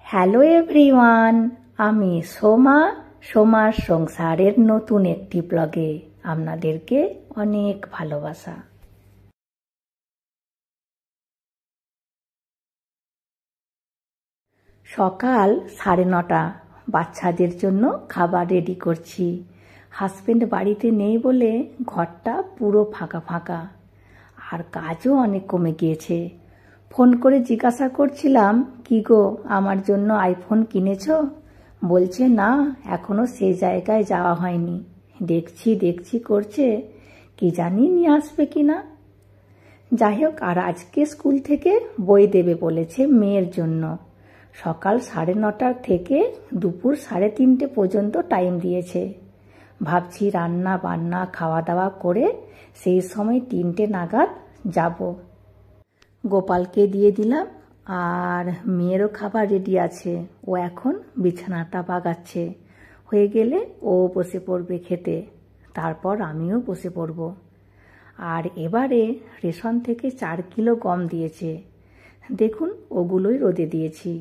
Hello everyone, আমি সোমার সংসারের নতুন একটি ব্লগে আপনাদেরকে অনেক ভালোবাসা। সকাল 9:30, বাচ্চাদের জন্য খাবার রেডি করছি। হাজবেন্ড বাড়িতে নেই বলে ঘরটা পুরো ফাঁকা ফাঁকা, আর কাজও অনেক কমে গিয়েছে। ফোন করে জিজ্ঞাসা করছিলাম, কি গো আমার জন্য আইফোন কিনেছো? বলছে না, এখনো সেই জায়গায় যাওয়া হয়নি। দেখছি করছে, কি জানি নিয়ে আসবে কিনা। যাই হোক, আর আজকে স্কুল থেকে বই দেবে বলেছে মেয়ের জন্য। সকাল 9:30 থেকে দুপুর 3:30 পর্যন্ত টাইম দিয়েছে। ভাবছি রান্না বান্না খাওয়া দাওয়া করে সেই সময় 3টে নাগাদ যাব। গোপালকে দিয়ে দিলাম, আর মেয়েরও খাবার রেডি আছে। ও এখন বিছানাটা বাগাচ্ছে। হয়ে গেলে ও বসে পড়বে খেতে, তারপর আমিও বসে পড়ব। আর এবারে রেশন থেকে 4 কিলো গম দিয়েছে। দেখুন, ওগুলোই রোদে দিয়েছি।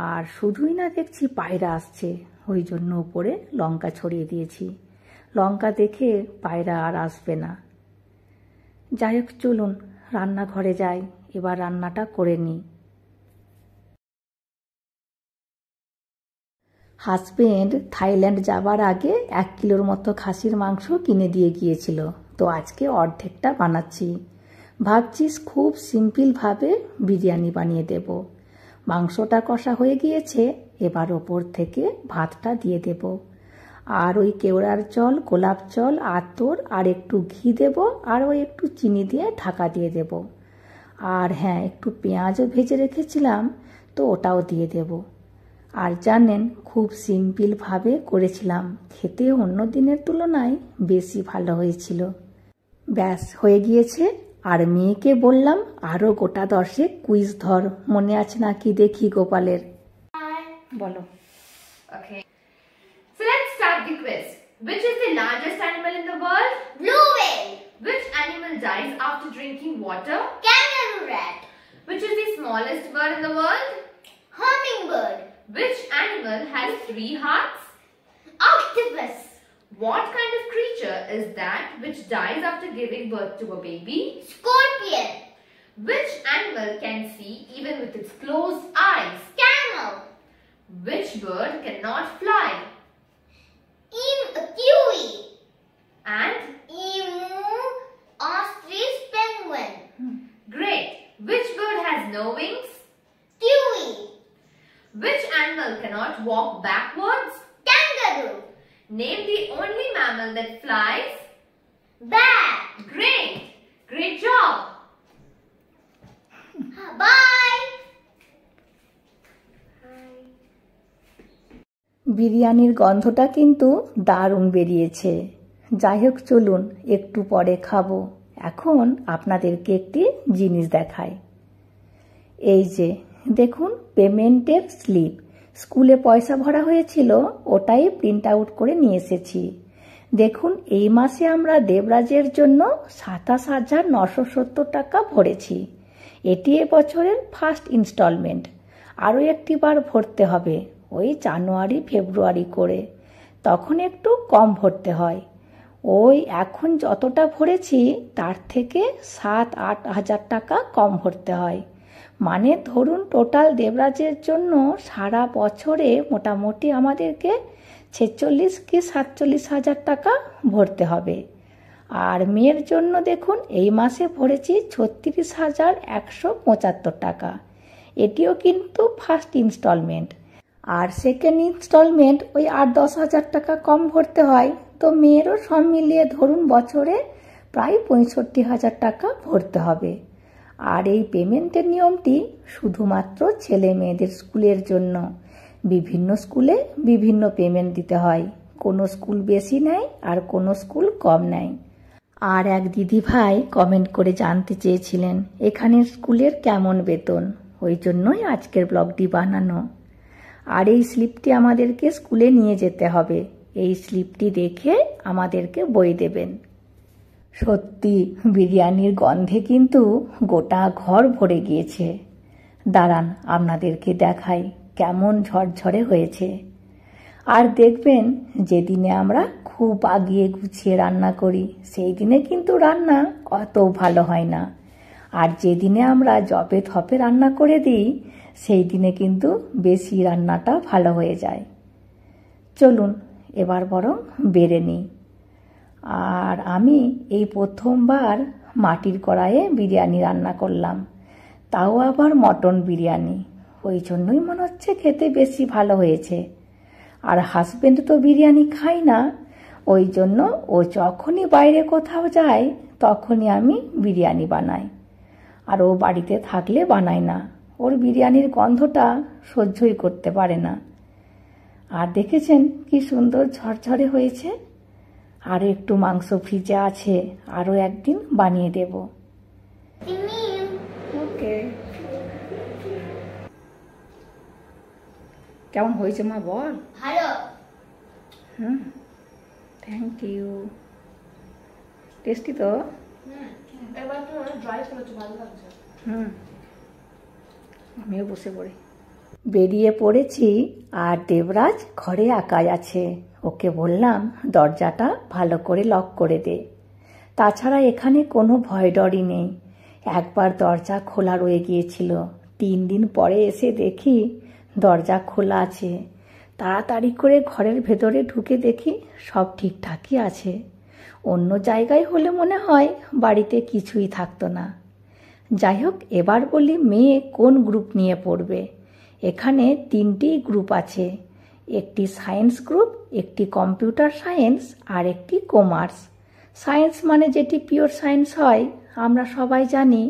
আর শুধুই না, দেখছি পায়রা আসছে, ওই জন্য উপরে লঙ্কা ছড়িয়ে দিয়েছি। লঙ্কা দেখে পায়রা আর আসবে না। যাই হোক, চলুন রান্নাঘরে যাই, এবার রান্নাটা করে নিই। হাজবেন্ড থাইল্যান্ড যাবার আগে 1 কিলোর মতো খাসির মাংস কিনে দিয়ে গিয়েছিল, তো আজকে অর্ধেকটা বানাচ্ছি। ভাবছি খুব সিম্পলভাবে বিরিয়ানি বানিয়ে দেব। মাংসটা কষা হয়ে গিয়েছে, এবার ওপর থেকে ভাতটা দিয়ে দেব। আর ওই কেওড়ার জল, গোলাপ জল, আতর আর একটু ঘি দেব, আর ওই একটু চিনি দিয়ে ঢাকা দিয়ে দেব। আর হ্যাঁ, একটু পেঁয়াজও ভেজে রেখেছিলাম, তো ওটাও দিয়ে দেব। আর জানেন, খুব সিম্পলভাবে করেছিলাম, খেতে অন্য দিনের তুলনায় বেশি ভালো হয়েছিল। ব্যাস হয়ে গিয়েছে। আর মেয়েকে বললাম, আরও গোটা 10 কুইজ ধর, মনে আছে নাকি দেখি গোপালের। বলো। Okay. So let's start the quiz. Which is the largest animal in the world? Blue whale. Which animal dies after drinking water? Kangaroo rat. Which is the smallest bird in the world? Hummingbird. Which animal has 3 hearts? Octopus. What kind of creature is that which dies after giving birth to a baby? Scorpion. Which animal can see even with its closed eyes? Camel. Which bird cannot fly? Kiwi. And? Emu. Ostrich. Penguin. Great. Which bird has no wings? Kiwi. Which animal cannot walk backwards? Kangaroo. Name the only mammal that flies. Bat. Great! Great job! Bye. বিরিয়ানির গন্ধটা কিন্তু দারুণ বেরিয়েছে। যাই হোক, চলুন একটু পরে খাবো। এখন আপনাদেরকে একটি জিনিস দেখাই। এই যে দেখুন, পেমেন্টের স্লিপ। স্কুলে পয়সা ভরা হয়েছিল, ওটাই প্রিন্ট আউট করে নিয়ে এসেছি। দেখুন, এই মাসে আমরা দেবরাজের জন্য 27,970 টাকা ভরেছি। এটি এবছরের ফার্স্ট ইনস্টলমেন্ট। আরও একটি বার ভরতে হবে, ওই জানুয়ারি ফেব্রুয়ারি করে, তখন একটু কম ভরতে হয়। ওই এখন যতটা ভরেছি তার থেকে 7-8 হাজার টাকা কম ভরতে হয়। মানে ধরুন, টোটাল দেবরাজের জন্য সারা বছরে মোটামুটি আমাদেরকে 46 কি 47 হাজার টাকা ভরতে হবে। আর মেয়ের জন্য দেখুন, এই মাসে ভরেছি 36,175 টাকা। এটিও কিন্তু ফার্স্ট ইনস্টলমেন্ট। আর সেকেন্ড ইনস্টলমেন্ট ওই 8-10 হাজার টাকা কম ভরতে হয়। তো মেয়েরও সব মিলিয়ে ধরুন বছরে প্রায় 65 হাজার টাকা ভরতে হবে। আর এই পেমেন্টের নিয়মটি শুধুমাত্র ছেলে মেয়েদের স্কুলের জন্য। বিভিন্ন স্কুলে বিভিন্ন পেমেন্ট দিতে হয়, কোনো স্কুল বেশি নেয় আর কোনো স্কুল কম নেয়। আর এক দিদি ভাই কমেন্ট করে জানতে চেয়েছিলেন এখানের স্কুলের কেমন বেতন, ওই জন্যই আজকের ব্লগটি বানানো। আর এই স্লিপটি আমাদেরকে স্কুলে নিয়ে যেতে হবে। এই স্লিপটি দেখে আমাদেরকে বই দেবেন। সত্যি বিরিয়ানির গন্ধে কিন্তু গোটা ঘর ভরে গিয়েছে। দাঁড়ান আপনাদেরকে দেখাই কেমন ঝরঝরে হয়েছে। আর দেখবেন যেদিনে আমরা খুব আগিয়ে গুছিয়ে রান্না করি সেই দিনে কিন্তু রান্না অত ভালো হয় না, আর যেদিনে আমরা জপে থপে রান্না করে দিই সেই দিনে কিন্তু বেশি রান্নাটা ভালো হয়ে যায়। চলুন এবার বরং বেড়ে নিই। আর আমি এই প্রথমবার মাটির কড়াইয়ে বিরিয়ানি রান্না করলাম, তাও আবার মটন বিরিয়ানি। ওই জন্যই মনে হচ্ছে খেতে বেশি ভালো হয়েছে। আর হাজবেন্ড তো বিরিয়ানি খায় না, ওই জন্য ও যখনই বাইরে কোথাও যায় তখনই আমি বিরিয়ানি বানাই, আর ও বাড়িতে থাকলে বানায় না। ওর বিরিয়ানির গন্ধটা সহ্যই করতে পারে না। আর দেখেছেন কি সুন্দর ঝরঝরে হয়েছে। আরও একটু মাংস ফ্রিজে আছে, আরও একদিন বানিয়ে দেব। ওকে, কেমন হয়েছে মা বল? ভালো। Thank you. টেস্টি তো? এবার তো ড্রাই করেছো, ভালো লাগছে। আমিও বসে পড়ি। বেরিয়ে পড়েছি, আর দেবরাজ ঘরে একাই আছে। ওকে বললাম দরজাটা ভালো করে লক করে দে। তাছাড়া এখানে কোনো ভয় ডরই নেই। একবার দরজা খোলা রয়ে গিয়েছিল, 3 দিন পরে এসে দেখি দরজা খোলা আছে। তাড়াতাড়ি করে ঘরের ভেতরে ঢুকে দেখি সব ঠিকঠাকই আছে। অন্য জায়গায় হলে মনে হয় বাড়িতে কিছুই থাকতো না। যাই হোক, এবার বলি মেয়ে কোন গ্রুপ নিয়ে পড়বে। এখানে 3টি গ্রুপ আছে, একটি সায়েন্স গ্রুপ, একটি কম্পিউটার সায়েন্স, আর একটি কমার্স। সায়েন্স মানে যেটি পিওর সায়েন্স হয় আমরা সবাই জানি,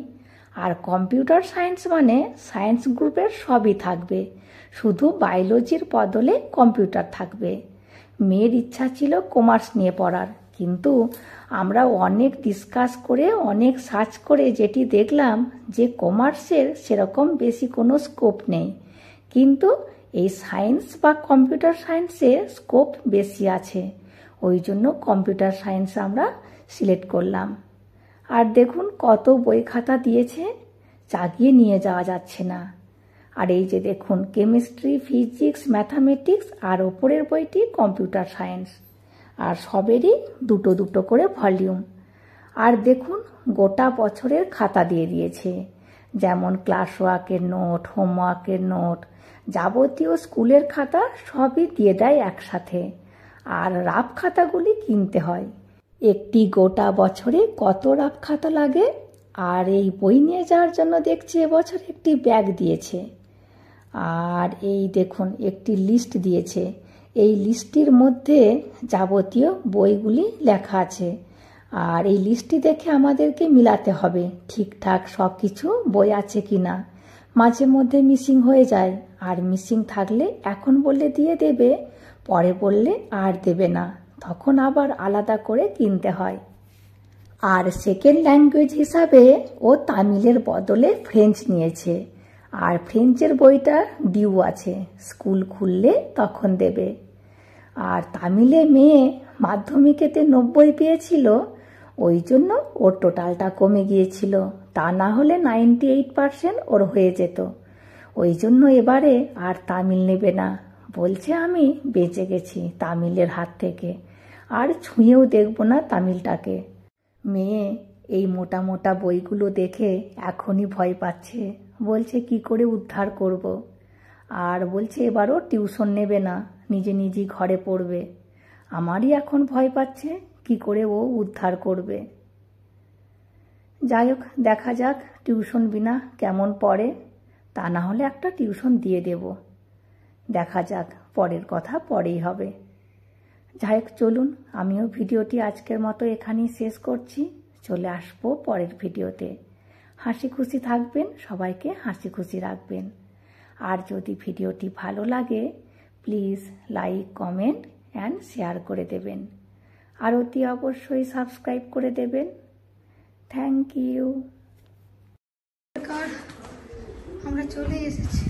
আর কম্পিউটার সায়েন্স মানে সায়েন্স গ্রুপের সবই থাকবে, শুধু বায়োলজির বদলে কম্পিউটার থাকবে। মেয়ের ইচ্ছা ছিল কমার্স নিয়ে পড়ার, কিন্তু আমরা অনেক ডিসকাস করে অনেক সার্চ করে যেটি দেখলাম যে কমার্সের সেরকম বেশি কোনো স্কোপ নেই, কিন্তু এই সায়েন্স বা কম্পিউটার সায়েন্সে স্কোপ বেশি আছে। ওই জন্য কম্পিউটার সায়েন্স আমরা সিলেক্ট করলাম। আর দেখুন কত বই খাতা দিয়েছে, চাগিয়ে নিয়ে যাওয়া যাচ্ছে না। আর এই যে দেখুন কেমিস্ট্রি, ফিজিক্স, ম্যাথামেটিক্স, আর ওপরের বইটি কম্পিউটার সায়েন্স, আর সবেরই 2 করে ভলিউম। আর দেখুন গোটা বছরের খাতা দিয়ে দিয়েছে, যেমন ক্লাস ওয়ার্কের নোট, হোমওয়ার্কের নোট, যাবতীয় স্কুলের খাতা সবই দিয়ে দেয় একসাথে। আর রাফ খাতাগুলি কিনতে হয়। একটি গোটা বছরে কত রাফ খাতা লাগে। আর এই বই নিয়ে যাওয়ার জন্য দেখছি এবছর একটি ব্যাগ দিয়েছে। আর এই দেখুন একটি লিস্ট দিয়েছে, এই লিস্টটির মধ্যে যাবতীয় বইগুলি লেখা আছে। আর এই লিস্টটি দেখে আমাদেরকে মিলাতে হবে ঠিকঠাক সব কিছু বই আছে কিনা। মাঝে মধ্যে মিসিং হয়ে যায়, আর মিসিং থাকলে এখন বললে দিয়ে দেবে, পরে বললে আর দেবে না, তখন আবার আলাদা করে কিনতে হয়। আর সেকেন্ড ল্যাঙ্গুয়েজ হিসাবে ও তামিলের বদলে ফ্রেঞ্চ নিয়েছে, আর ফ্রেঞ্চের বইটা ডিউ আছে, স্কুল খুললে তখন দেবে। আর তামিলে মেয়ে মাধ্যমিকেতে 90 পেয়েছিল, ওই জন্য ওর টোটালটা কমে গিয়েছিল, তা না হলে 98% ওর হয়ে যেত। ওই জন্য এবারে আর তামিল নেবে না, বলছে আমি বেঁচে গেছি তামিলের হাত থেকে, আর ছুঁয়েও দেখব না তামিলটাকে। মেয়ে এই মোটা মোটা বইগুলো দেখে এখনই ভয় পাচ্ছে, বলছে কি করে উদ্ধার করব। আর বলছে এবারও টিউশন নেবে না, নিজে নিজেই ঘরে পড়বে। আমারই এখন ভয় পাচ্ছে কি করে ও উদ্ধার করবে। যাই হোক, দেখা যাক টিউশন বিনা কেমন পড়ে, তা না হলে একটা টিউশন দিয়ে দেব। দেখা যাক, পরের কথা পরেই হবে। যাই হোক চলুন, আমিও ভিডিওটি আজকের মতো এখানেই শেষ করছি। চলে আসবো পরের ভিডিওতে। হাসি খুশি থাকবেন, সবাইকে হাসি খুশি রাখবেন। আর যদি ভিডিওটি ভালো লাগে please like, comment and share করে দেবেন। আর অতি অবশ্যই সাবস্ক্রাইব করে দেবেন। Thank you. আমরা চলে এসেছি।